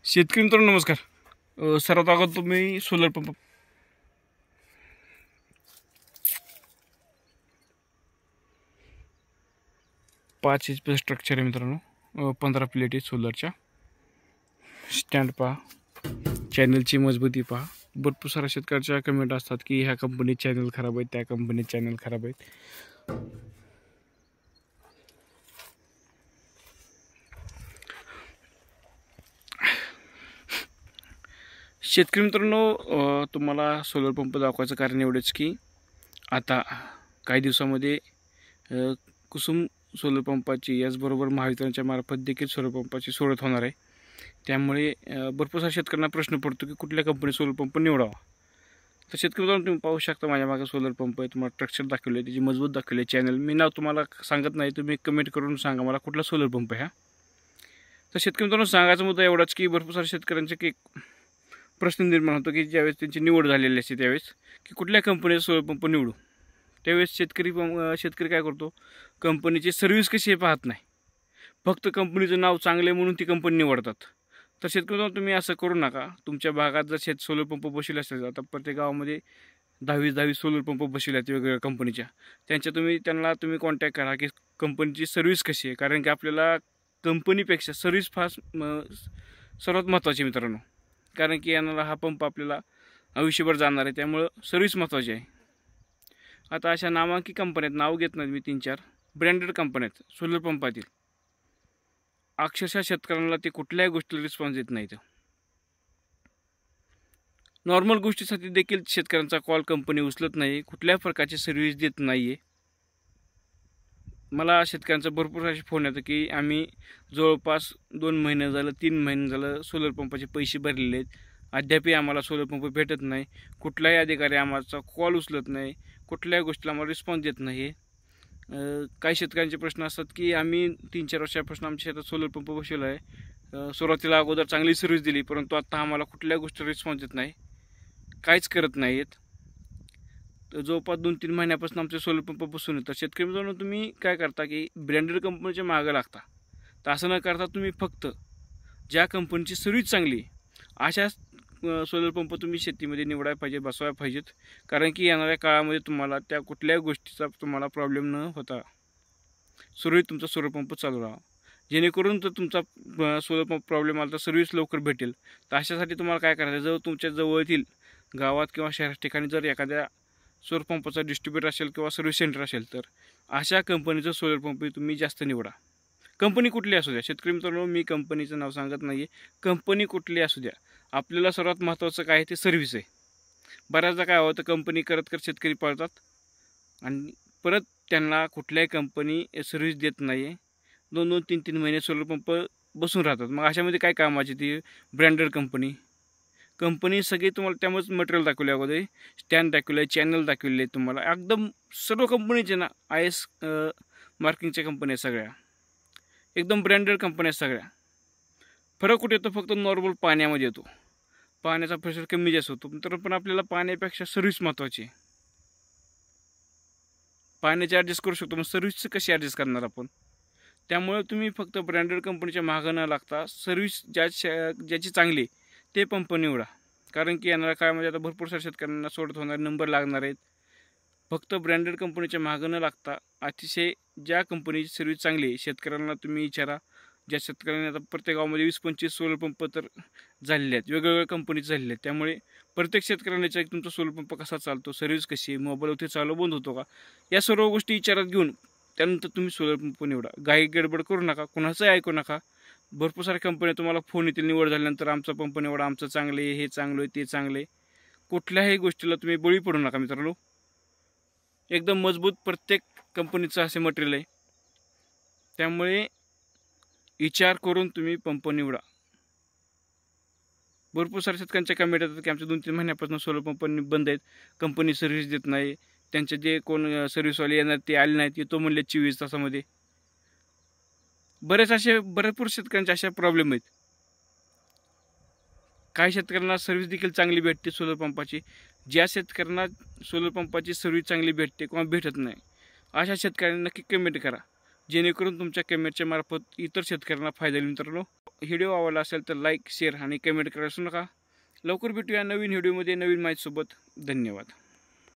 शेतकरी मित्रांनो नमस्कार. सर्वात अगोदर तुम्ही सोलर पंप 5 HP स्ट्रक्चर आहे मित्रांनो. 15 प्लेट आहे सोलरच्या. स्टँड पहा, चॅनलची मजबूती पहा. भरपूर साऱ्या शेतकऱ्याच्या कमेंट असतात की ह्या कंपनीत चॅनल खराब आहेत, त्या कंपनीत चॅनल खराब आहेत. शेतकरी मित्रांनो, तुम्हाला सोलर पंप दाखवायचं कारण एवढंच की आता काही दिवसामध्ये कुसुम सोलर पंपाची याचबरोबर महावितरणच्या मार्फत देखील सोलर पंपाची सोडत होणार आहे. त्यामुळे भरपूर साऱ्या शेतकऱ्यांना प्रश्न पडतो की कुठल्या कंपनी सोलर पंप निवडावा. तर शेतकरी मित्रांनो तुम्ही पाहू शकता माझ्या मागे सोलर पंप आहे. तुम्हाला स्ट्रक्चर दाखवले, त्याची मजबूत दाखवले. चॅनल मी नाव तुम्हाला सांगत नाही, तुम्ही कमेंट करून सांगा मला कुठला सोलर पंप आहे हा. तर शेतकरी मित्रांनो सांगायचा मुद्दा एवढाच की भरपूर साऱ्या शेतकऱ्यांचे की प्रश्न निर्माण होतो की ज्यावेळेस त्यांची निवड झालेली असते त्यावेळेस की कुठल्या कंपनीचा सोलर पंप निवडू. त्यावेळेस शेतकरी काय करतो, कंपनीची सर्व्हिस कशी आहे पाहत नाही, फक्त कंपनीचं नाव चांगलं आहे म्हणून ती कंपनी निवडतात. तर शेतकरी तुम्ही असं करू नका. तुमच्या भागात जर सोलर पंप बसवले असेल, आता प्रत्येक गावामध्ये 10-20 सोलर पंप बसवले आहेत वेगवेगळ्या कंपनीच्या, त्यांना तुम्ही कॉन्टॅक्ट करा की कंपनीची सर्व्हिस कशी आहे. कारण की आपल्याला कंपनीपेक्षा सर्व्हिस सर्वात महत्त्वाची मित्रांनो. कारण की यांना हा पंप आपल्याला आयुष्यभर जाणार आहे, त्यामुळं सर्व्हिस महत्त्वाची आहे. आता अशा नामांकित कंपन्यात नाव घेत नाहीत मी, 3-4 ब्रँडेड कंपन्यात सोलर पंपातील अक्षरशः शेतकऱ्यांना ते कुठल्याही गोष्टीला रिस्पॉन्स देत नाहीत. नॉर्मल गोष्टीसाठी देखील शेतकऱ्यांचा कॉल कंपनी उचलत नाही, कुठल्या प्रकारची सर्व्हिस देत नाही आहे. मला शेतकऱ्यांचा भरपूर असे फोन येतो की आम्ही जवळपास 2 महिने झालं, 3 महिने झालं सोलर पंपाचे पैसे भरलेले आहेत, अद्यापही आम्हाला सोलर पंप भेटत नाही. कुठलाही अधिकारी आम्हाला कॉल उचलत नाही, कुठल्याही गोष्टीला आम्हाला रिस्पॉन्स देत नाही. काही शेतकऱ्यांचे प्रश्न असतात की आम्ही 3-4 वर्षापासून आमच्या शेतात सोलर पंप बसवला आहे, सुरुवातीला अगोदर चांगली सर्व्हिस दिली, परंतु आता आम्हाला कुठल्या गोष्टीला रिस्पॉन्स देत नाही, काहीच करत नाही आहेत. तर जवळपास 2-3 महिन्यापासून आमचे सोलर पंप बसून येतात. शेतकरी मित्रांनो तुम्ही काय करता की ब्रँडेड कंपनीच्या मागं लागता. तर असं न करता तुम्ही फक्त ज्या कंपनीची सर्व्हिस चांगली अशा सोलर पंप तुम्ही शेतीमध्ये निवडायला पाहिजे, बसवायला पाहिजेत. कारण की येणाऱ्या काळामध्ये तुम्हाला त्या कुठल्याही गोष्टीचा तुम्हाला प्रॉब्लेम न होता सुरळीत तुमचा सोलर पंप चालू राहा. जेणेकरून जर तुमचा सोलर पंप प्रॉब्लेम आला तर सर्व्हिस लवकर भेटेल. तर अशासाठी तुम्हाला काय करायचं, जर तुमच्या जवळील गावात किंवा शहर ठिकाणी जर एखाद्या सोलर पंपाचा डिस्ट्रीब्युटर असेल किंवा सर्व्हिस सेंटर असेल तर अशा कंपनीचं सोलर पंप तुम्ही जास्त निवडा. कंपनी कुठली असू द्या. शेतकरी मित्रांनो मी कंपनीचं नाव सांगत नाही आहे, कंपनी कुठली असू द्या, आपल्याला सर्वात महत्त्वाचं काय आहे ते सर्व्हिस आहे. बऱ्याचदा काय होतं, कंपनी करत शेतकरी पळतात आणि परत त्यांना कुठल्याही कंपनी सर्व्हिस देत नाही आहे. 2-2, 3-3 महिने सोलर पंप बसून राहतात. मग अशामध्ये काय कामाची ती ब्रँडेड कंपनी सगळी तुम्हाला त्यामुळेच मटेरियल दाखवले, अगोदर स्टँड दाखवले, चॅनल दाखवले तुम्हाला. एकदम सर्व कंपनीचे ना IS मार्किंगच्या कंपन्या सगळ्या एकदम ब्रँडेड कंपन्या सगळ्या. फरक कुठे येतो, फक्त नॉर्मल पाण्यामध्ये येतो. पाण्याचा प्रेशर कमी जास्त होतो, तर पण आपल्याला पाण्यापेक्षा सर्व्हिस महत्त्वाची आहे. पाण्याची ॲडजस्ट करू शकतो, मग सर्व्हिसचं कशी ॲडजस्ट करणार आपण. त्यामुळे तुम्ही फक्त ब्रँडेड कंपनीच्या मागं न लागता सर्व्हिस ज्याची चांगली ते पंप निवडा. कारण की येणाऱ्या काळामध्ये आता भरपूर साऱ्या शेतकऱ्यांना सोडत होणारे नंबर लागणार आहेत. फक्त ब्रँडेड कंपनीच्या मागं न लागता अतिशय ज्या कंपनीची सर्व्हिस चांगली आहे शेतकऱ्यांना तुम्ही विचारा. ज्या शेतकऱ्यांनी आता प्रत्येक गावामध्ये 20-25 सोलर पंप तर झालेले आहेत, वेगवेगळ्या कंपनीचे झालेले आहेत. त्यामुळे प्रत्येक शेतकऱ्यांना विचार की तुमचा सोलर पंप कसा चालतो, सर्व्हिस कशी आहे, मोबाईलवरती चालू बंद होतो का, या सर्व गोष्टी विचारात घेऊन त्यानंतर तुम्ही सोलर पंप निवडा. घाई गडबड करू नका, कोणाचंही ऐकू नका. भरपूर साऱ्या कंपन्या तुम्हाला फोन येतील निवड झाल्यानंतर, आमचा पंप निवडा, आमचं चांगलं आहे, हे चांगलं आहे, ते चांगलं आहे. कुठल्याही गोष्टीला तुम्ही बळी पडू नका मित्रांनो. एकदम मजबूत प्रत्येक कंपनीचं असे मटेरियल आहे. त्यामुळे विचार करून तुम्ही पंप निवडा. भरपूर साऱ्या शेतकऱ्यांच्या कमेंट येतात की आमच्या 2-3 महिन्यापासून सोलर पंप बंद आहेत, कंपनी सर्व्हिस देत नाही, त्यांचे जे कोण सर्व्हिसवाले येणार ते आले नाहीत, येतो म्हणले 24 तासामध्ये. भरपूर शेतकऱ्यांचे अशा प्रॉब्लेम आहेत. काही शेतकऱ्यांना सर्व्हिस देखील चांगली भेटते सोलर पंपाची. ज्या शेतकऱ्यांना सोलर पंपाची सर्व्हिस चांगली भेटते किंवा भेटत नाही अशा शेतकऱ्यांना नक्की कमेंट करा. जेणेकरून तुमच्या कमेंटच्या मार्फत इतर शेतकऱ्यांना फायदा होईल. मित्रांनो, व्हिडिओ आवडला असेल तर लाईक, शेअर आणि कमेंट करायला विसरू नका. लवकर भेटूया नवीन व्हिडिओमध्ये नवीन माहितीसोबत. धन्यवाद.